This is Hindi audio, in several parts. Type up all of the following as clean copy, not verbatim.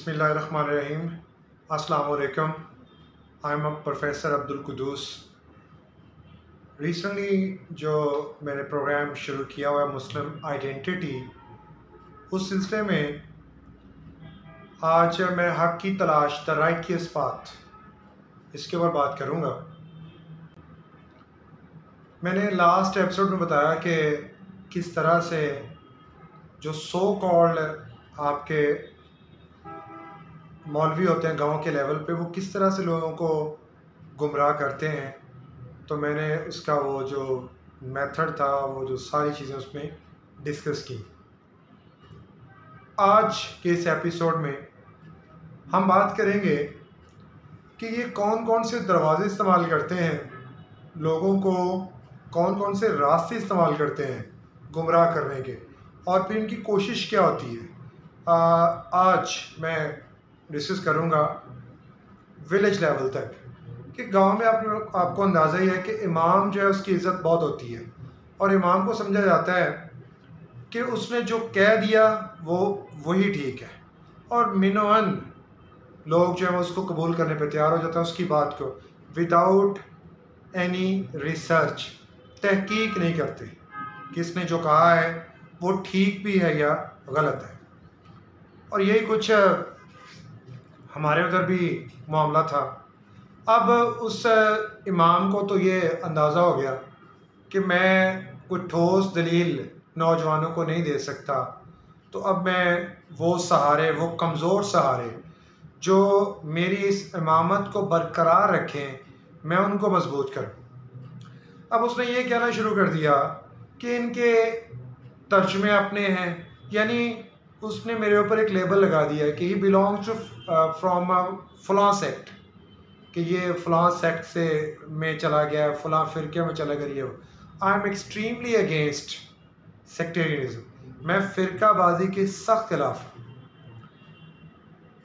बिस्मिल्लाहिर्रहमानिर्रहीम। अस्सलाम वालेकुम। I am professor Abdul Quddus. Recently जो मैंने प्रोग्राम शुरू किया हुआ है मुस्लिम आइडेंटिटी, उस सिलसिले में आज मैं हक़ की तलाश, द राइट की इस्पात, इसके ऊपर बात करूँगा। मैंने लास्ट एपिसोड में बताया कि किस तरह से जो सो कॉल्ड आपके मौलवी होते हैं गांव के लेवल पे, वो किस तरह से लोगों को गुमराह करते हैं। तो मैंने उसका वो जो मेथड था, वो जो सारी चीज़ें उसमें डिस्कस की। आज के इस एपिसोड में हम बात करेंगे कि ये कौन कौन से दरवाजे इस्तेमाल करते हैं, लोगों को कौन कौन से रास्ते इस्तेमाल करते हैं गुमराह करने के, और फिर इनकी कोशिश क्या होती है। आज मैं डिस्कस करूँगा विलेज लेवल तक कि गांव में आपको अंदाज़ा ही है कि इमाम जो है उसकी इज़्ज़त बहुत होती है, और इमाम को समझा जाता है कि उसने जो कह दिया वो वही ठीक है, और मिनोअन लोग जो है उसको कबूल करने पे तैयार हो जाते हैं, उसकी बात को विदाउट एनी रिसर्च, तहकीक नहीं करते किसने जो कहा है वो ठीक भी है या गलत है। और यही कुछ हमारे उधर भी मामला था। अब उस इमाम को तो ये अंदाज़ा हो गया कि मैं कोई ठोस दलील नौजवानों को नहीं दे सकता, तो अब मैं वो सहारे, वो कमज़ोर सहारे जो मेरी इस इमामत को बरकरार रखें, मैं उनको मजबूत करूं। अब उसने ये कहना शुरू कर दिया कि इनके तर्जुमे अपने हैं, यानी उसने मेरे ऊपर एक लेबल लगा दिया कि ही बिलोंग्स टू फ्रॉम फलां सेक्ट, कि ये फ़लाँ सेक्ट से में चला गया, फ़लाँ फ़िरके में चला गया। I am extremely against sectarianism. मैं फ़िरकाबाजी के सख्त खिलाफ।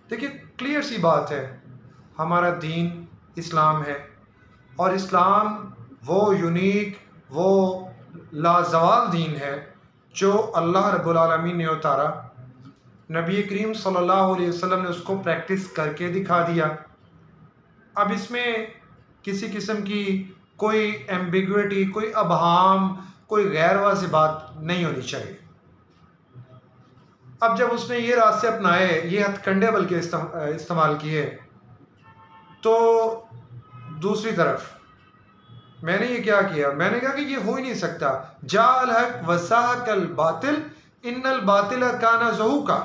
देखिए, क्लियर सी बात है, हमारा दीन इस्लाम है, और इस्लाम वो यूनिक, वो लाजवाल दीन है जो अल्लाह रब्बुल आलमीन ने उतारा। नबी करीम सल्लल्लाहु अलैहि वसल्लम ने उसको प्रैक्टिस करके दिखा दिया। अब इसमें किसी किस्म की कोई एम्बिगुइटी, कोई अबहाम, कोई गैर वाज़ेह बात नहीं होनी चाहिए। अब जब उसने ये रास्ते अपनाए, ये हथकंडे बल्कि इस्तेमाल किए, तो दूसरी तरफ मैंने ये क्या किया, मैंने कहा कि ये हो ही नहीं सकता। जाअल हक वसाहकल बातिल इन्नल बातिल काना ज़हूका।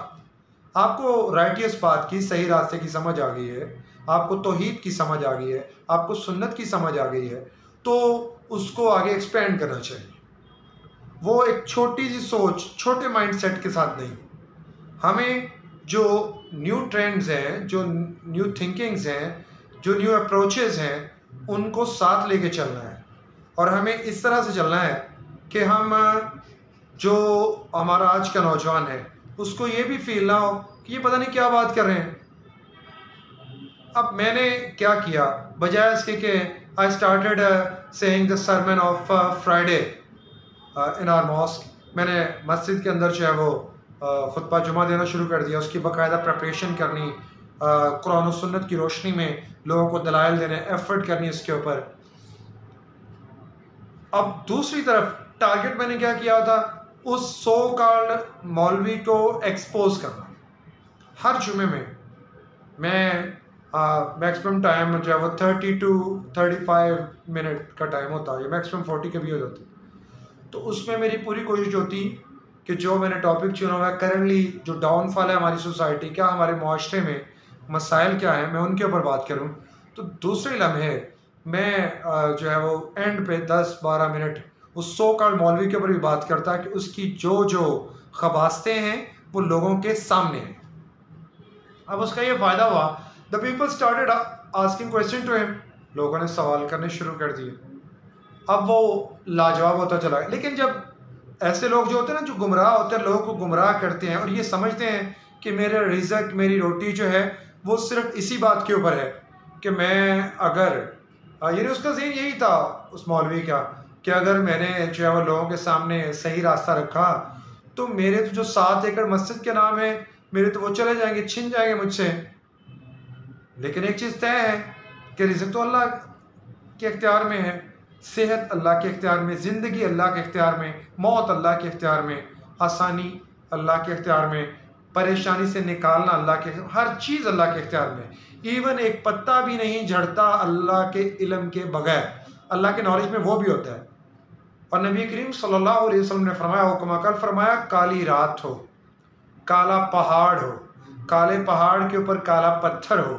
आपको राइटियस बात की, सही रास्ते की समझ आ गई है, आपको तौहीद की समझ आ गई है, आपको सुन्नत की समझ आ गई है, तो उसको आगे एक्सपेंड करना चाहिए। वो एक छोटी सी सोच, छोटे माइंडसेट के साथ नहीं। हमें जो न्यू ट्रेंड्स हैं, जो न्यू थिंकिंग्स हैं, जो न्यू अप्रोचेस हैं, उनको साथ लेके चलना है। और हमें इस तरह से चलना है कि हम, जो हमारा आज का नौजवान है, उसको ये भी फील ना हो कि ये पता नहीं क्या बात कर रहे हैं। अब मैंने क्या किया, बजाय इसके कि I started saying the sermon of Friday in our mosque, मैंने मस्जिद के अंदर जो है वो खुतबा जुमा देना शुरू कर दिया, उसकी बाकायदा प्रिपरेशन करनी, कुरान और सुन्नत की रोशनी में लोगों को दलाइल देने, एफर्ट करनी इसके ऊपर। अब दूसरी तरफ टारगेट मैंने क्या किया था, उस सो कॉल्ड मौलवी को एक्सपोज करना। हर जुमे में मैं मैक्सिमम टाइम जो है वो 30 to 35 मिनट का टाइम होता है, मैक्सिमम 40 के भी हो जाती। तो उसमें मेरी पूरी कोशिश होती कि जो मैंने टॉपिक चुना हुआ है, करंटली जो डाउनफॉल है हमारी सोसाइटी का, हमारे माशरे में मसाइल क्या हैं, मैं उनके ऊपर बात करूं। तो दूसरे लम्हे मैं जो है वो एंड पे 10-12 मिनट उस सो कॉल्ड मौलवी के ऊपर भी बात करता कि उसकी जो जो खबास्ते हैं वो लोगों के सामने हैं। अब उसका ये फ़ायदा हुआ, the people started asking question to him, लोगों ने सवाल करने शुरू कर दिए। अब वो लाजवाब होता चला। लेकिन जब ऐसे लोग जो होते हैं ना, जो गुमराह होते हैं, लोगों को गुमराह करते हैं, और ये समझते हैं कि मेरा रिज़्क, मेरी रोटी जो है वो सिर्फ इसी बात के ऊपर है कि मैं अगर, यानी उसका ज़हन यही था उस मौलवी का, कि अगर मैंने जो है वो लोगों के सामने सही रास्ता रखा, तो मेरे जो 7 एकड़ मस्जिद के नाम है, मेरे तो वो चले जाएंगे, छिन जाएंगे मुझसे। लेकिन एक चीज़ तय है कि रिज़्क़ तो अल्लाह के इख्तियार में है, सेहत अल्लाह के इख्तियार में, ज़िंदगी अल्लाह के इख्तियार में, मौत अल्लाह के इख्तियार में, आसानी अल्लाह के इख्तियार में, परेशानी से निकालना अल्लाह के, हर चीज़ अल्लाह के इख्तियार में। इवन एक पत्ता भी नहीं झड़ता अल्लाह के इल्म के बगैर, अल्लाह के नॉलेज में वो भी होता है। और नबी करीम सल्लल्लाहु अलैहि वसल्लम ने फरमाया, हुक्म कल फरमाया, काली रात हो, काला पहाड़ हो, काले पहाड़ के ऊपर काला पत्थर हो,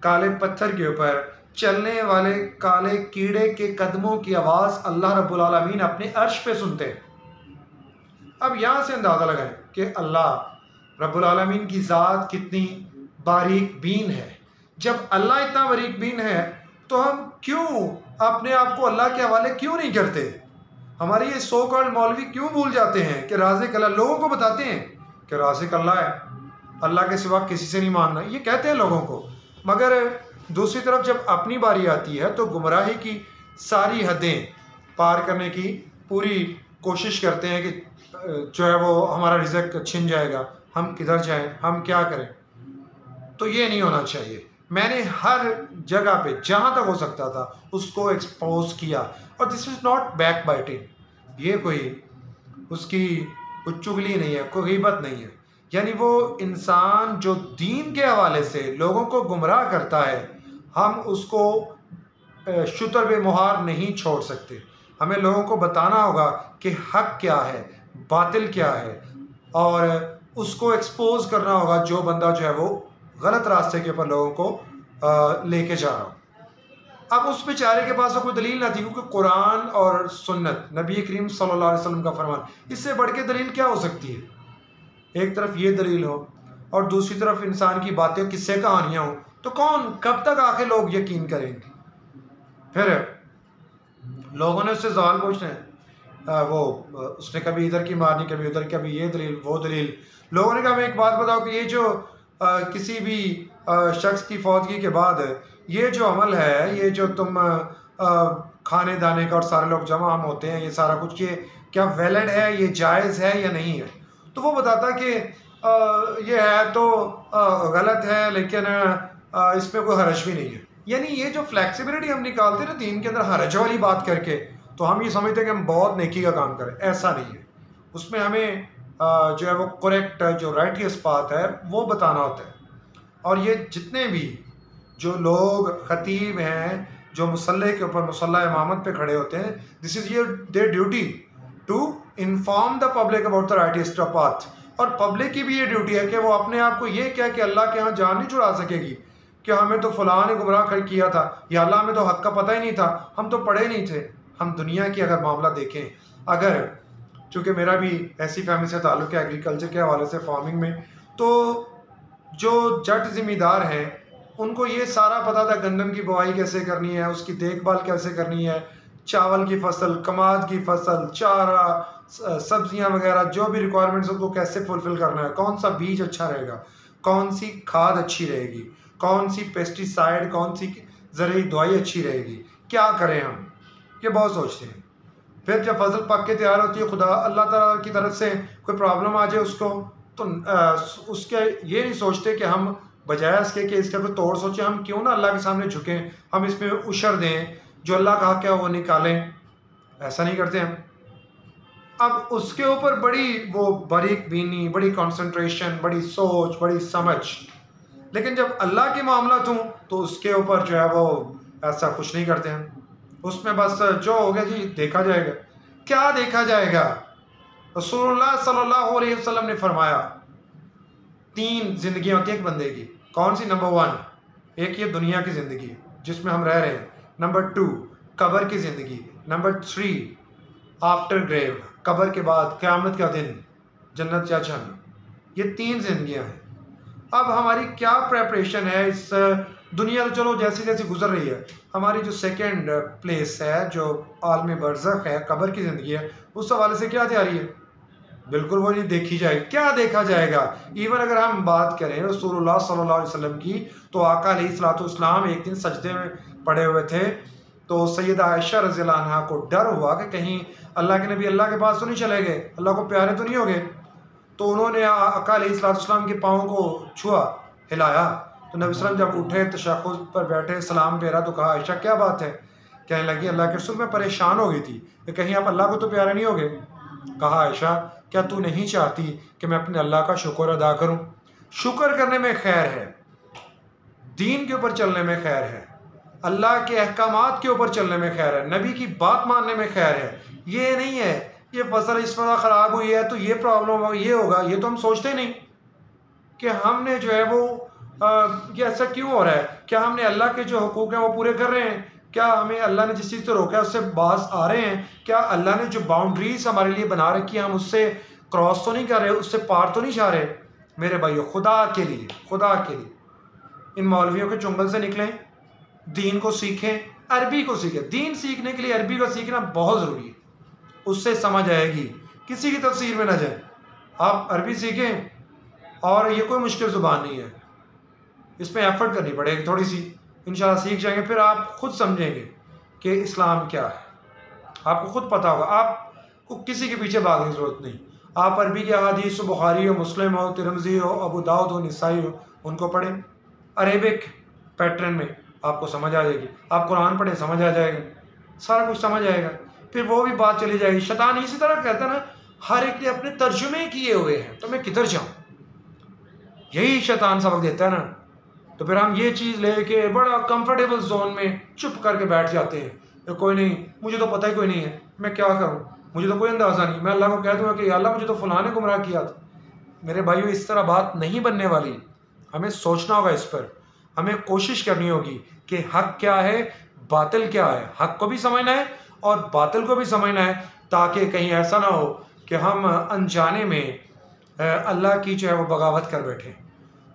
काले पत्थर के ऊपर चलने वाले काले कीड़े के कदमों की आवाज़ अल्लाह रब्बुल आलमीन अपने अर्श पे सुनते हैं। अब यहाँ से अंदाज़ा लगाएं कि अल्लाह रब्बुल आलमीन की ज़ात कितनी बारीक बीन है। जब अल्लाह इतना बारीक बीन है तो हम क्यों अपने आप को अल्लाह के हवाले क्यों नहीं करते? हमारे ये सो कॉल्ड मौलवी क्यों भूल जाते हैं कि राज़िक अल्लाह, लोगों को बताते हैं कि राज़िक अल्लाह है, अल्लाह के सिवा किसी से नहीं मांगना, ये कहते हैं लोगों को, मगर दूसरी तरफ जब अपनी बारी आती है तो गुमराही की सारी हदें पार करने की पूरी कोशिश करते हैं कि जो है वो हमारा रिज़्क़ छिन जाएगा, हम किधर जाएं, हम क्या करें। तो ये नहीं होना चाहिए। मैंने हर जगह पे जहाँ तक हो सकता था उसको एक्सपोज किया, और this is not back biting, ये कोई उसकी चुगली नहीं है, कोई गीबत नहीं है। यानी वो इंसान जो दीन के हवाले से लोगों को गुमराह करता है, हम उसको शुतर बेमुहार नहीं छोड़ सकते। हमें लोगों को बताना होगा कि हक क्या है, बातिल क्या है, और उसको एक्सपोज करना होगा जो बंदा जो है वो गलत रास्ते के ऊपर लोगों को लेके जा रहा हो। अब उस बेचारे के पास तो कोई दलील ना थी, क्योंकि कुरान और सुन्नत, नबी करीम सल्लल्लाहु अलैहि वसल्लम का फरमान, इससे बढ़ के दलील क्या हो सकती है? एक तरफ ये दलील हो और दूसरी तरफ इंसान की बातें, किस्से कहानियाँ हो, तो कौन कब तक आखिर लोग यकीन करेंगे? फिर लोगों ने उससे सवाल पूछना है, उसने कभी इधर की मारनी, कभी उधर, कभी ये दलील वो दलील। लोगों ने कहा हमें एक बात बताओ कि ये जो किसी भी शख्स की फौतगी के बाद ये जो अमल है, ये जो तुम खाने दाने का और सारे लोग जमा हम होते हैं, ये सारा कुछ, ये क्या वैलिड है, ये जायज़ है या नहीं है? तो वो बताता कि ये है तो गलत है, लेकिन इसमें कोई हरज भी नहीं है। यानी ये जो फ्लेक्सिबिलिटी हम निकालते हैं ना दीन के अंदर हरज वाली बात करके, तो हम ये समझते हैं कि हम बहुत नेकी का काम करें। ऐसा नहीं है, उसमें हमें जो है वो करेक्ट, जो राइटियस बात है वो बताना होता है। और ये जितने भी जो लोग खतीब हैं, जो मुसल्ले के ऊपर मुसल्ला इमामत पे खड़े होते हैं, this is your their duty to inform the public about the righteousest path. और पब्लिक की भी ये ड्यूटी है कि वो अपने आप को ये कह कि अल्लाह के यहाँ जान नहीं छुड़ा सकेगी कि हमें तो फ़लाँ ने गुमराह किया था, या अल्लाह में तो हक़ का पता ही नहीं था, हम तो पढ़े नहीं थे। हम दुनिया की अगर मामला देखें, अगर चूँकि मेरा भी ऐसी फैमिली से ताल्लुक़ है एग्रीकल्चर के हवाले से, फार्मिंग में, तो जो जट ज़िम्मेदार हैं उनको ये सारा पता था गंदम की बुआई कैसे करनी है, उसकी देखभाल कैसे करनी है, चावल की फसल, कमाद की फसल, चारा, सब्जियां वगैरह, जो भी रिक्वायरमेंट्स उनको कैसे फुलफ़िल करना है, कौन सा बीज अच्छा रहेगा, कौन सी खाद अच्छी रहेगी, कौन सी पेस्टिसाइड, कौन सी ज़रूरी दवाई अच्छी रहेगी, क्या करें हम, ये बहुत सोचते हैं। फिर जब फसल पक के तैयार होती है, खुदा अल्लाह ताला की तरफ से कोई प्रॉब्लम आ जाए उसको, तो उसके ये नहीं सोचते कि हम बजाय इसके कि इसका कोई तोड़ सोचें, हम क्यों ना अल्लाह के सामने झुकें, हम इसमें उशर दें, जो अल्लाह का हक़ है वो निकालें। ऐसा नहीं करते हम। अब उसके ऊपर बड़ी वो बारीक बीनी, बड़ी कंसंट्रेशन, बड़ी सोच, बड़ी समझ। लेकिन जब अल्लाह की मामलात हों तो उसके ऊपर जो है वो ऐसा कुछ नहीं करते हैं। उसमें बस जो हो गया जी देखा जाएगा। क्या देखा जाएगा? रसूलुल्लाह सल्लल्लाहु अलैहि वसल्लम ने फरमाया 3 ज़िंदगियाँ होती हैं एक बंदे की। कौन सी? नंबर 1, एक ये दुनिया की ज़िंदगी जिसमें हम रह रहे हैं। नंबर 2, कब्र की ज़िंदगी। नंबर 3, आफ्टर ग्रेव, कब्र के बाद क़यामत का दिन, जन्नत या जहन्नम। ये 3 ज़िंदगियाँ हैं। अब हमारी क्या प्रेपरेशन है इस दुनिया, तो चलो जैसी जैसी गुजर रही है, हमारी जो सेकंड प्लेस है, जो आलम बरज़ख है, कब्र की ज़िंदगी है, उस हवाले से क्या तैयारी है? बिल्कुल वो नहीं देखी जाएगी। क्या देखा जाएगा? इवन अगर हम बात करें रसूलुल्लाह सल्लल्लाहु अलैहि वसल्लम की, तो आका अलैहिस्सलाम एक दिन सजदे में पड़े हुए थे, तो सैयदा आयशा रज़ियल्लाहु अन्हा को डर हुआ कि कहीं अल्लाह के नबी अल्लाह के पास तो नहीं चले गए, अल्लाह को प्यारे तो नहीं हो गए। तो उन्होंने आका अलैहिस्सलाम के पाँव को छुआ, हिलाया। तो नबी सल्लल्लाहु अलैहि वसल्लम जब उठे, तशक्कुज़ पर बैठे, सलाम फेरा, तो कहा आयशा क्या बात है? कहने लगी अल्लाह के रसूल मैं परेशान हो गई थी कि कहीं आप अल्लाह को तो प्यारे नहीं हो गए। कहा आयशा क्या तू नहीं चाहती कि मैं अपने अल्लाह का शुक्र अदा करूं? शुक्र करने में खैर है, दीन के ऊपर चलने में खैर है, अल्लाह के अहकामात के ऊपर चलने में खैर है, नबी की बात मानने में खैर है। ये नहीं है ये फसल इस तरह ख़राब हुई है तो ये प्रॉब्लम होगा, ये होगा। ये तो हम सोचते नहीं कि हमने जो है वो ये ऐसा क्यों हो रहा है। क्या हमने अल्लाह के जो हुकूक हैं वो पूरे कर रहे हैं? क्या हमें अल्लाह ने जिस चीज़ से रोका है उससे बाज आ रहे हैं? क्या अल्लाह ने जो बाउंड्रीज हमारे लिए बना रखी है हम उससे क्रॉस तो नहीं कर रहे, उससे पार तो नहीं जा रहे? मेरे भाइयों, खुदा के लिए, खुदा के लिए इन मौलवियों के चुंगल से निकलें, दीन को सीखें, अरबी को सीखें। दीन सीखने के लिए अरबी को सीखना बहुत ज़रूरी है, उससे समझ आएगी, किसी की तफसीर में ना जाए। आप अरबी सीखें, और ये कोई मुश्किल ज़ुबान नहीं है, इसमें एफर्ट करनी पड़ेगी थोड़ी सी, इंशाल्लाह सीख जाएंगे। फिर आप खुद समझेंगे कि इस्लाम क्या है, आपको खुद पता होगा, आपको किसी के पीछे भागने की ज़रूरत नहीं। आप अरबी के हदीस, बुखारी हो, मुस्लिम हो, तिरमिज़ी हो, अबू दाऊद हो, निसाई हो, उनको पढ़ें अरेबिक पैटर्न में, आपको समझ आ जाएगी। आप कुरान पढ़ें, समझ आ जाएगा, सारा कुछ समझ आएगा। फिर वो भी बात चली जाएगी। शैतान इसी तरह कहता है ना, हर एक ने अपने तर्जुमे किए हुए हैं, तो मैं किधर जाऊँ, यही शैतान सबक देता है ना। तो फिर हम ये चीज़ लेके बड़ा कंफर्टेबल जोन में चुप करके बैठ जाते हैं, तो कोई नहीं, मुझे तो पता ही कोई नहीं है, मैं क्या करूँ, मुझे तो कोई अंदाज़ा नहीं। मैं अल्लाह को कह दूँगा कि अल्लाह मुझे तो फलां ने गुमराह किया था। मेरे भाइयों, इस तरह बात नहीं बनने वाली। हमें सोचना होगा इस पर, हमें कोशिश करनी होगी कि हक क्या है, बातिल क्या है। हक को भी समझना है और बातिल को भी समझना है, ताकि कहीं ऐसा ना हो कि हम अनजाने में अल्लाह की जो है वो बगावत कर बैठे।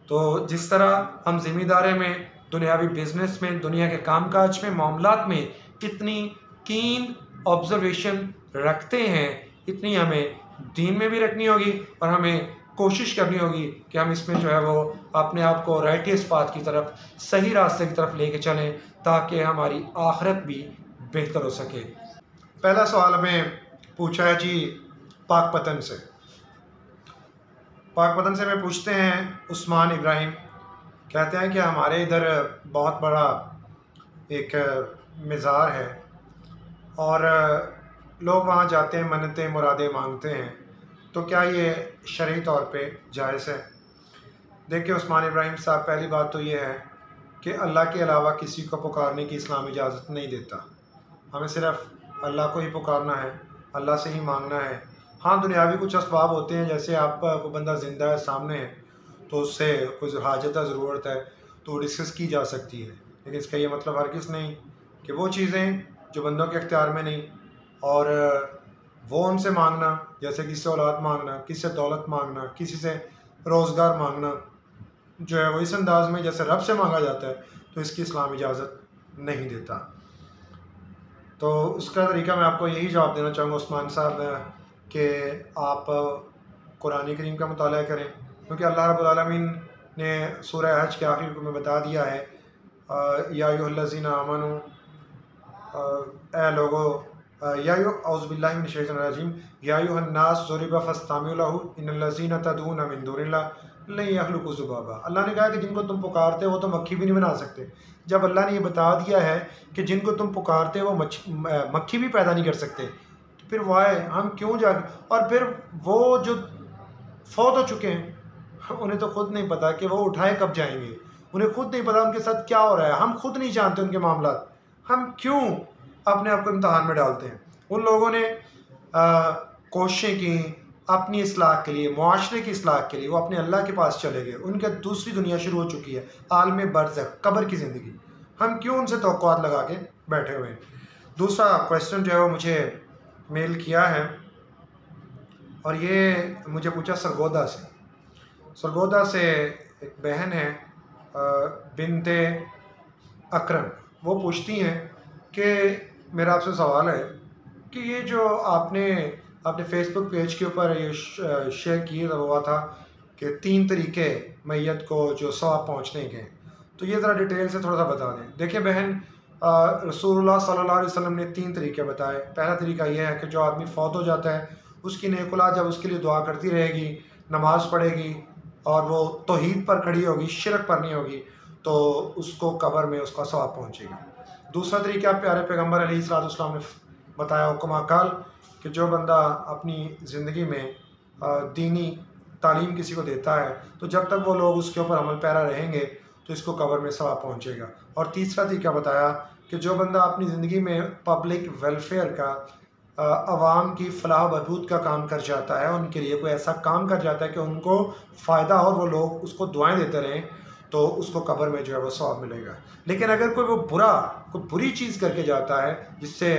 तो जिस तरह हम ज़िम्मेदारी में, दुनियावी बिजनेस में, दुनिया के कामकाज में, मामलात में इतनी कीन ऑब्जर्वेशन रखते हैं, इतनी हमें दीन में भी रखनी होगी, और हमें कोशिश करनी होगी कि हम इसमें जो है वो अपने आप को राइटियस पाथ की तरफ, सही रास्ते की तरफ लेके चलें, ताकि हमारी आखिरत भी बेहतर हो सके। पहला सवाल हमें पूछा है जी पाकपतन से। पाकपतन से में पूछते हैं उस्मान इब्राहिम, कहते हैं कि हमारे इधर बहुत बड़ा एक मज़ार है और लोग वहाँ जाते हैं, मन्नतें मुरादें मांगते हैं, तो क्या ये शरई तौर पे जायज़ है? देखिए उस्मान इब्राहिम साहब, पहली बात तो ये है कि अल्लाह के अलावा किसी को पुकारने की इस्लाम इजाज़त नहीं देता। हमें सिर्फ़ अल्लाह को ही पुकारना है, अल्लाह से ही मांगना है। हाँ, दुनियावी कुछ असबाब होते हैं, जैसे आपका कोई बंदा ज़िंदा है सामने है तो उससे कुछ हाजत है, ज़रूरत है, तो डिस्कस की जा सकती है। लेकिन इसका ये मतलब हरगिज़ नहीं कि वो चीज़ें जो बंदों के इख्तियार में नहीं, और वो उनसे मांगना, जैसे किसी से औलाद मांगना, किसी से दौलत मांगना, किसी से रोज़गार मांगना, जो है वो इस अंदाज़ में जैसे रब से मांगा जाता है, तो इसकी इस्लाम इजाज़त नहीं देता। तो उसका तरीका मैं आपको यही जवाब देना चाहूँगा उस्मान साहब, कि आप कुरान करीम का मुताला करें, क्योंकि अल्लाह रब्बुल आलमीन ने सूरह हज के आखिर में बता दिया है, या अय्युहल्लज़ीना आमनू, ए लोगो, या औज़ु बिल्लाहि मिनश शैतानिर रजीम, या अय्युहन्नास ज़ुरिबा फस्तमिऊ लहू इन्नल्लज़ीना तदऊना मिन दूनिल्लाहि लन यख़्लुक़ू ज़ुबाबा। अल्लाह ने कहा कि जिनको तुम पुकारते हो तो मक्खी भी नहीं बना सकते। जब अल्लाह ने ये बता दिया है कि जिनको तुम पुकारते हो वो मक्खी भी पैदा नहीं कर सकते, तो फिर वाह हम क्यों जा। और फिर वो जो फौत हो चुके हैं उन्हें तो खुद नहीं पता कि वो उठाए कब जाएंगे, उन्हें खुद नहीं पता उनके साथ क्या हो रहा है, हम खुद नहीं जानते उनके मामलात, हम क्यों अपने आप को इम्तहान में डालते हैं। उन लोगों ने कोशिशें की अपनी इस्लाह के लिए, मुआशरे की इस्लाह के लिए, वो अपने अल्लाह के पास चले गए, उनके दूसरी दुनिया शुरू हो चुकी है, आलम बरज़ख, कब्र की ज़िंदगी। हम क्यों उनसे तवक्कुआत लगा के बैठे हुए हैं। दूसरा क्वेश्चन जो है वो मुझे मेल किया है, और ये मुझे पूछा सरगोदा से। सरगोदा से एक बहन है बिनते अकरम, वो पूछती हैं कि मेरा आपसे सवाल है कि ये जो आपने अपने फेसबुक पेज के ऊपर ये शेयर किया हुआ था कि 3 तरीके मैयत को जो सवाब पहुँचने के, तो ये ज़रा डिटेल से थोड़ा सा बता दें। देखिए बहन, रसूलुल्लाह सल्लल्लाहु अलैहि वसल्लम ने 3 तरीके बताए। पहला तरीका यह है कि जो आदमी फौत हो जाता है उसकी नेक औलाद जब उसके लिए दुआ करती रहेगी नमाज़ पढ़ेगी और वो तौहीद पर खड़ी होगी, शिरक पर नहीं होगी, तो उसको कब्र में उसका सवाब पहुँचेगा। दूसरा तरीका प्यारे पैगम्बर अलैहिस्सलाम ने बताया हुक्म काल कि जो बंदा अपनी ज़िंदगी में दीनी तालीम किसी को देता है तो जब तक वो लोग उसके ऊपर अमल पैरा रहेंगे तो इसको कब्र में सवाब पहुँचेगा। और तीसरा तरीका बताया कि जो बंदा अपनी ज़िंदगी में पब्लिक वेलफेयर का, आवाम की फलाह बहबूद का काम कर जाता है, उनके लिए कोई ऐसा काम कर जाता है कि उनको फ़ायदा और वो लोग उसको दुआएं देते रहें, तो उसको कब्र में जो है वो सवाब मिलेगा। लेकिन अगर कोई वो कोई बुरी चीज़ करके जाता है जिससे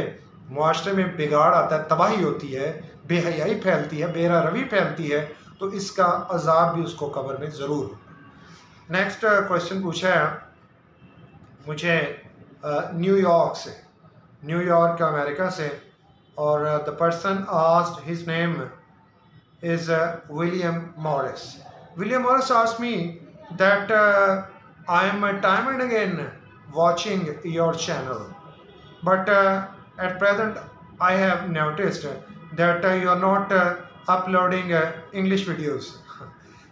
मुआशरे में बिगाड़ आता है, तबाही होती है, बेहयाई फैलती है, बेरहमी फैलती है, तो इसका अजाब भी उसको कब्र में ज़रूर होगा। नेक्स्ट क्वेश्चन पूछा है मुझे न्यूयॉर्क से, न्यूयॉर्क अमेरिका से, और the person asked his name is William Morris. William Morris asked me that I am time and again watching your channel, but at present I have noticed that you are not uploading English videos.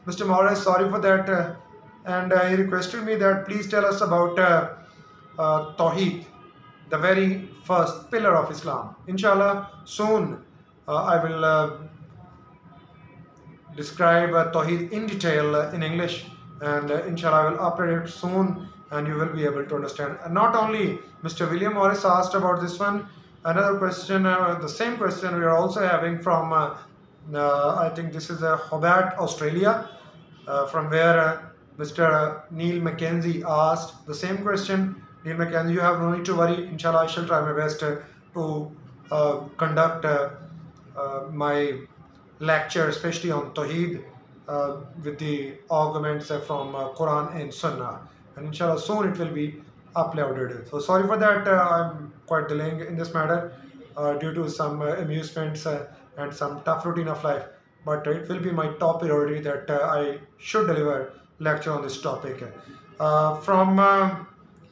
Mr. Morris, sorry for that, and he requested me that please tell us about Tawheed, the very first pillar of Islam. Inshallah, soon I will describe Tawheed in detail in English, and inshallah I will upload it soon and you will be able to understand. And not only Mr. William Morris asked about this one, another question, the same question we are also having from I think this is Hobart, Australia, from where Mr. Neil Mackenzie asked the same question. Neil Mackenzie, you have no need to worry. Inshallah, I shall try my best to conduct my lecture, especially on Tawheed, with the arguments from Quran and Sunnah. And inshallah, soon it will be uploaded. So sorry for that, I'm quite delaying in this matter due to some amusements and some tough routine of life. But it will be my top priority that I should deliver lecture on this topic. From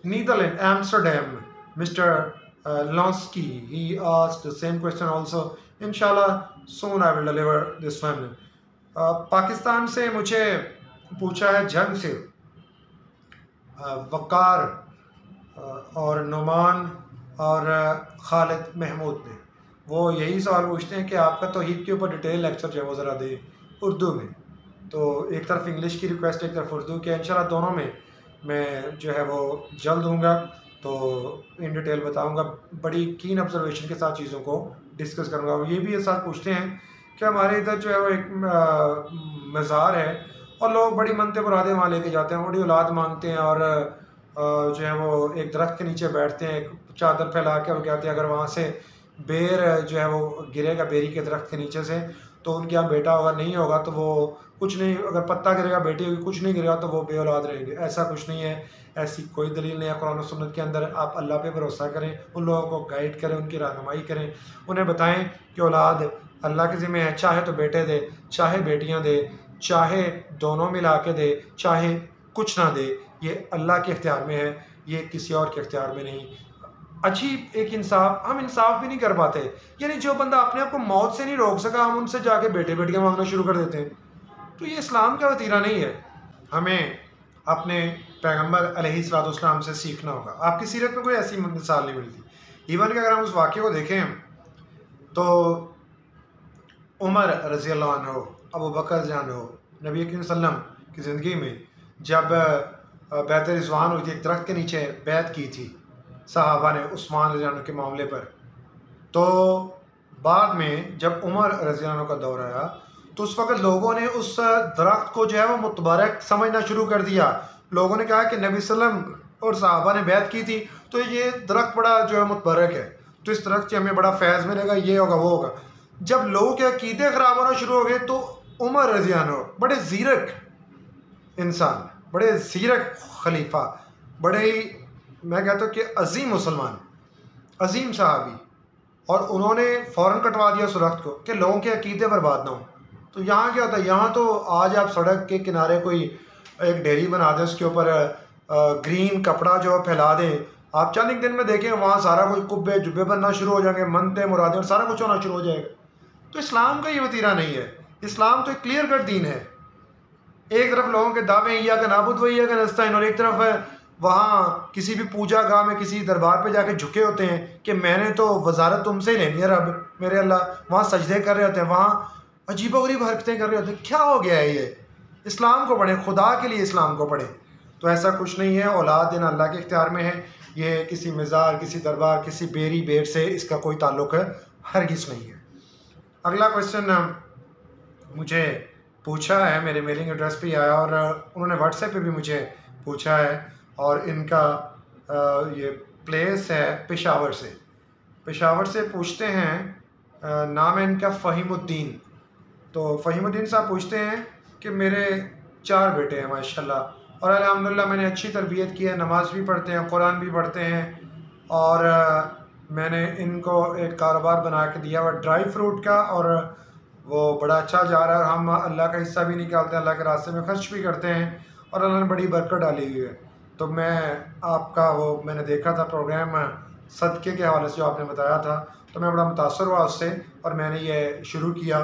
Netherlands, Amsterdam, Mr. Lonsky, he asked the same question also. Inshallah, soon I will deliver this one. Pakistan से मुझे पूछा है जंग से वक़ार और नुमान और खालिद महमूद ने, वो यही सवाल पूछते हैं कि आपका तौहीद के ऊपर डिटेल लेक्चर जो है वो ज़रा दे उर्दू में। तो एक तरफ इंग्लिश की रिक्वेस्ट, एक तरफ उर्दू की, इंशाल्लाह दोनों में मैं जो है वो जल्द दूँगा, तो इन डिटेल बताऊँगा, बड़ी कीन ऑब्जर्वेशन के साथ चीज़ों को डिस्कस करूँगा। और ये भी ये साथ पूछते हैं कि हमारे इधर जो है वो एक मज़ार है और लोग बड़ी मनते मुरादें वहाँ लेके जाते हैं, बड़ी औलाद मांगते हैं और जो है वो एक दरख्त के नीचे बैठते हैं, एक चादर फैला के, और कहते हैं अगर वहाँ से बेर जो है वो गिरेगा बेरी के दरख्त के नीचे से तो उनके यहाँ बेटा होगा, नहीं होगा तो वो कुछ नहीं, अगर पत्ता गिरेगा बेटी होगी, कुछ नहीं गिरेगा तो वो बे औलाद रहेंगे। ऐसा कुछ नहीं है, ऐसी कोई दलील नहीं है कुरान और सुन्नत के अंदर। आप अल्लाह पे भरोसा करें, उन लोगों को गाइड करें, उनकी रहनुमाई करें, उन्हें बताएं कि औलाद अल्लाह के ज़िम्मे है, चाहे तो बेटे दे, चाहे बेटियां दे, चाहे दोनों मिला के दे, चाहे कुछ ना दे, ये अल्लाह के इख्तियार में है, ये किसी और के इख्तियार में नहीं। अजीब एक इंसाफ, हम इंसाफ भी नहीं कर पाते, यानी जो बंदा अपने आप को मौत से नहीं रोक सका, हम उनसे जाके बेटे बेटियां मांगना शुरू कर देते हैं, तो ये इस्लाम का वतीरा नहीं है। हमें अपने पैगम्बर अलैहिस्सलाम से सीखना होगा। आपकी सीरत में कोई ऐसी मिसाल नहीं मिलती। इवन कि अगर हम उस वाक़े को देखें तो उमर रज़ी अल्लाह अन्हु, अबू बकर जानो, नबी करीम सल्लम की ज़िंदगी में जब बैत रिज़वान हुई थी, एक दरख्त के नीचे बैत की थी सहाबा ने उस्मान रज़ी अल्लाह के मामले पर, तो बाद में जब उमर रज़ी अल्लाह का दौर आया तो उस वक़्त लोगों ने उस दरख्त को जो है वो मुतबरक समझना शुरू कर दिया। लोगों ने कहा कि नबी सल्लम और सहाबा ने बैत की थी तो ये दरख्त बड़ा जो है मुतबरक है, तो इस दरख्त से हमें बड़ा फैज़ मिलेगा, ये होगा वो होगा। जब लोगों के अकीदे ख़राब होना शुरू हो गए तो उमर रज़ी अल्लाह अन्हु, बड़े ज़ीरक इंसान, बड़े ज़ीरक खलीफा, बड़े ही मैं कहता हूँ कि अजीम मुसलमान, अजीम सहाबी, और उन्होंने फ़ौरन कटवा दिया उस दरख्त को कि लोगों के अकीदे बर्बाद ना हो। तो यहाँ क्या होता है, यहाँ तो आज आप सड़क के किनारे कोई एक डेयरी बना दें, उसके ऊपर ग्रीन कपड़ा जो फैला दें, आप चंद एक दिन में देखें वहाँ सारा कुछ कुब्बे जुब्बे बनना शुरू हो जाएंगे, मनते मुरादें और सारा कुछ होना शुरू हो जाएगा। तो इस्लाम का ये वतीरा नहीं है। इस्लाम तो एक क्लियर कट दीन है। एक तरफ लोगों के दावे या का नाबुद वही या का नस्ताइन, और एक तरफ वहाँ किसी भी पूजा गाह में किसी दरबार पे जाके झुके होते हैं कि मैंने तो वजारत तुमसे ही लेनी है रब मेरे अल्लाह। वहाँ सजदे कर रहे होते हैं, वहाँ अजीबोगरीब हरकतें कर रहे होते हैं। क्या हो गया है ये? इस्लाम को पढ़ें, खुदा के लिए इस्लाम को पढ़ें। तो ऐसा कुछ नहीं है, औलाद देना अल्लाह के इख्तियार में है। ये किसी मज़ार, किसी दरबार, किसी बेरी बेर से इसका कोई ताल्लुक़ हरगिज़ नहीं है। अगला क्वेश्चन मुझे पूछा है, मेरे मेलिंग एड्रेस पे आया और उन्होंने व्हाट्सएप पे भी मुझे पूछा है, और इनका ये प्लेस है पेशावर से। पेशावर से पूछते हैं, नाम है इनका फ़हीमुद्दीन। तो फ़हीमुद्दीन साहब पूछते हैं कि मेरे 4 बेटे हैं माशाल्लाह, और अल्हम्दुलिल्लाह मैंने अच्छी तरबियत की है, नमाज़ भी पढ़ते हैं, कुरान भी पढ़ते हैं, और मैंने इनको एक कारोबार बना के दिया हुआ ड्राई फ्रूट का, और वो बड़ा अच्छा जा रहा है। हम अल्लाह का हिस्सा भी निकालते हैं, अल्लाह के रास्ते में खर्च भी करते हैं, और अल्लाह ने बड़ी बरकत डाली हुई है। तो मैं आपका वो मैंने देखा था प्रोग्राम सदक़े के हवाले से जो आपने बताया था, तो मैं बड़ा मुतासर हुआ उससे, और मैंने ये शुरू किया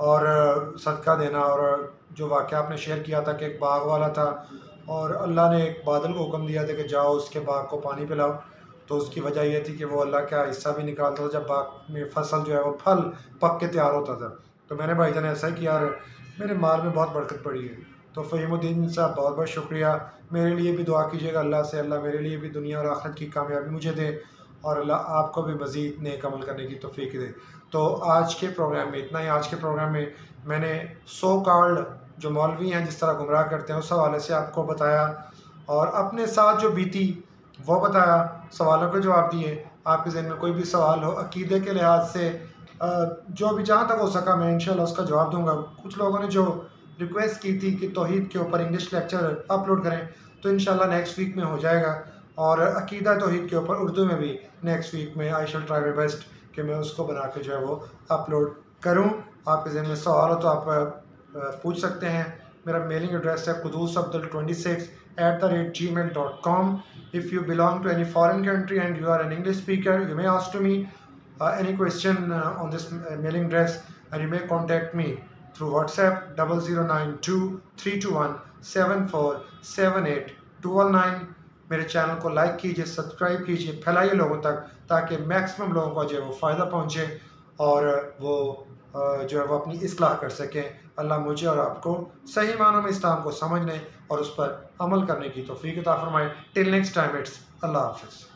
और सदका देना। और जो वाक़या आपने शेयर किया था कि एक बाग वाला था और अल्लाह ने एक बादल को हुक्म दिया था कि जाओ उसके बाग को पानी पिलाओ, तो उसकी वजह यह थी कि वो अल्लाह का हिस्सा भी निकालता था जब बाग में फसल जो है वो फल पक के तैयार होता था। तो मैंने भाईजान ऐसा ही किया और मेरे माल में बहुत बरकत पड़ी है। तो फ़हीमुद्दीन साहब बहुत बहुत शुक्रिया। मेरे लिए भी दुआ कीजिएगा अल्लाह से, अल्लाह मेरे लिए भी दुनिया और आखिरत की कामयाबी मुझे दे, और अल्लाह आपको भी मज़ीद नेक अमल करने की तौफ़ीक दे। तो आज के प्रोग्राम में इतना ही। आज के प्रोग्राम में मैंने सो कॉल्ड जो मौलवी हैं जिस तरह गुमराह करते हैं उस हवाले से आपको बताया, और अपने साथ जो बीती वो बताया, सवालों के जवाब दिए। आपके ज़हन में कोई भी सवाल हो अक़ीदे के लिहाज से, जो भी जहाँ तक हो सका मैं इंशाल्लाह उसका जवाब दूँगा। कुछ लोगों ने जो रिक्वेस्ट की थी कि तौहीद के ऊपर इंग्लिश लेक्चर अपलोड करें, तो इंशाल्लाह नेक्स्ट वीक में हो जाएगा, और अक़ीदा तौहीद के ऊपर उर्दू में भी नेक्स्ट वीक में आई शैल ट्राई माय बेस्ट कि मैं उसको बना के जो है वो अपलोड करूँ। आपके ज़हन में सवाल हो तो आप पूछ सकते हैं। मेरा मेलिंग एड्रेस है qudusabdul26@gmail.com। If you belong to any foreign country and you are an English speaker, you may ask to me any question on this mailing address, and you may contact me through WhatsApp 0092-321-7478 219। मेरे चैनल को लाइक कीजिए, सब्सक्राइब कीजिए, फैलाइए लोगों तक, ताकि मैक्सिमम लोगों को जो है वो फ़ायदा पहुँचे और वो जो है वो अपनी इस्लाह कर सकें। अल्लाह मुझे और आपको सही मानों में इस्लाम को समझने और उस पर अमल करने की तौफ़ीक अता फ़रमाए। टिल नेक्स्ट टाइम, इट्स अल्लाह हाफ़िज़।